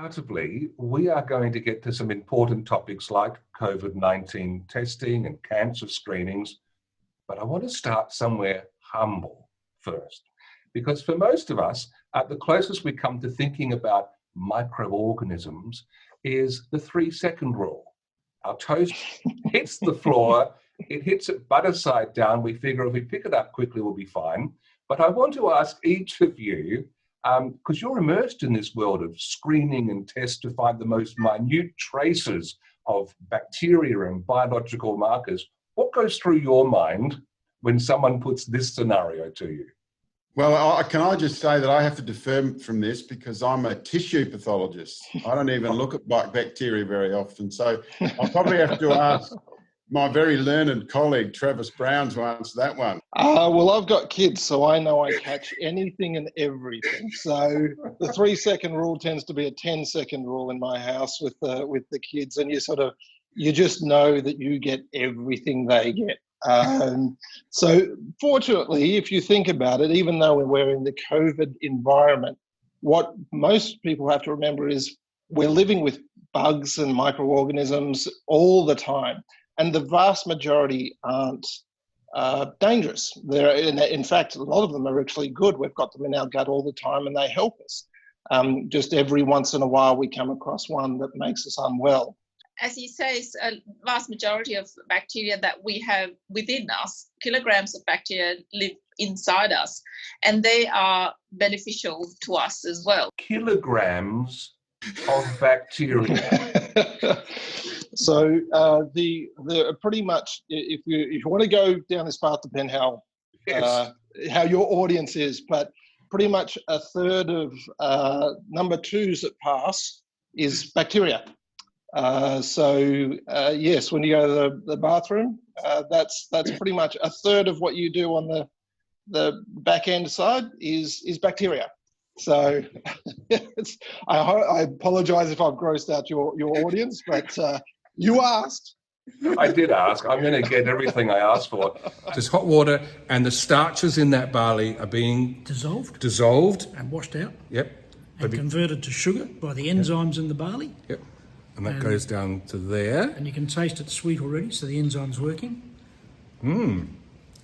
undoubtedly, we are going to get to some important topics like COVID-19 testing and cancer screenings. But I want to start somewhere humble first, because for most of us, the closest we come to thinking about microorganisms is the 3-second rule. Our toast hits the floor, it hits it butter side down. We figure if we pick it up quickly, we'll be fine. But I want to ask each of you, because you're immersed in this world of screening and tests to find the most minute traces of bacteria and biological markers, what goes through your mind when someone puts this scenario to you? Well, can I just say that I have to defer from this because I'm a tissue pathologist. I don't even look at bacteria very often. So I'll probably have to ask my very learned colleague, Travis Brown, to answer that one. Well, I've got kids, so I know I catch anything and everything. So the 3-second rule tends to be a 10-second rule in my house with the kids. And you just know that you get everything they get. So fortunately, if you think about it, even though we're in the COVID environment, what most people have to remember is we're living with bugs and microorganisms all the time, and the vast majority aren't dangerous. In fact, a lot of them are actually good. We've got them in our gut all the time and they help us. Just every once in a while we come across one that makes us unwell. As you say, a vast majority of bacteria that we have within us, kilograms of bacteria live inside us, and they are beneficial to us as well. Kilograms of bacteria. So the pretty much, if you want to go down this path, depend how your audience is, but pretty much a third of number 2s that pass is bacteria. Yes, when you go to the bathroom, that's pretty much a third of what you do on the back end side is bacteria. So I apologise if I've grossed out your audience, but you asked. I did ask. I'm going to get everything I asked for. There's hot water and the starches in that barley are being dissolved and washed out. Yep. And converted to sugar by the enzymes in the barley. Yep. And that goes down to there. And you can taste it's sweet already, so the enzyme's working. And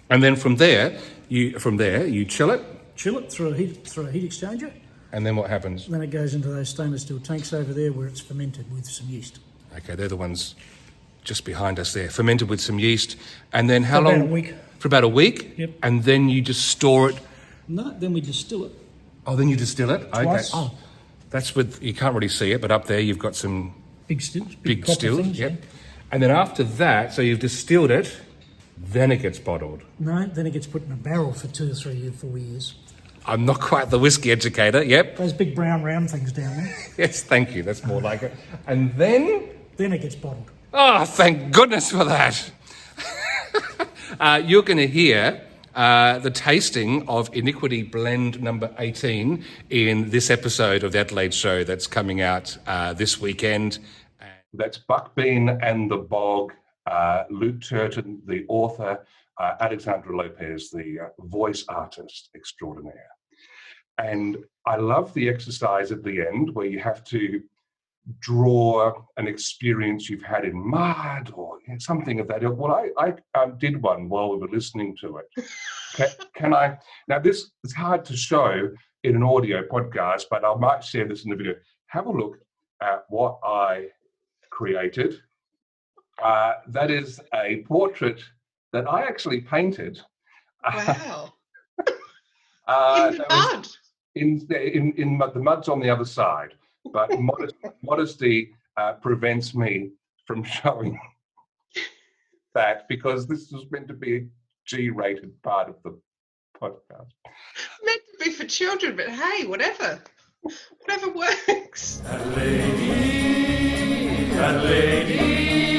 then from there you chill it. Chill it through a heat exchanger. And then what happens? Then it goes into those stainless steel tanks over there where it's fermented with some yeast. Okay, they're the ones just behind us there, fermented with some yeast. And then how long? For about a week. For about a week? Yep. And then you just store it? No, then we distill it. Oh, then you distill it? Twice. Okay. Oh, that's you can't really see it, but up there you've got some big stills. Big stills, things, yep. Yeah. And then after that, so you've distilled it, then it gets bottled. No, then it gets put in a barrel for 2 or 3 or 4 years. I'm not quite the whiskey educator, yep. Those big brown round things down there. Yes, thank you, that's more like it. And then? Then it gets bottled. Oh, thank goodness for that. You're going to hear the tasting of Iniquity Blend number 18 in this episode of the Adelaide Show that's coming out this weekend. That's Buckbean and the Bog, Luke Turton, the author, Alexandra Lopez, the voice artist extraordinaire. And I love the exercise at the end where you have to draw an experience you've had in mud or something of that. Well, I did one while we were listening to it. Can I? Now, this is hard to show in an audio podcast, but I might share this in the video. Have a look at what I created. That is a portrait that I actually painted. Wow. In the mud? In mud. The mud's on the other side. But modesty prevents me from showing that because this was meant to be a G-rated part of the podcast. Meant to be for children, but hey, whatever works. That lady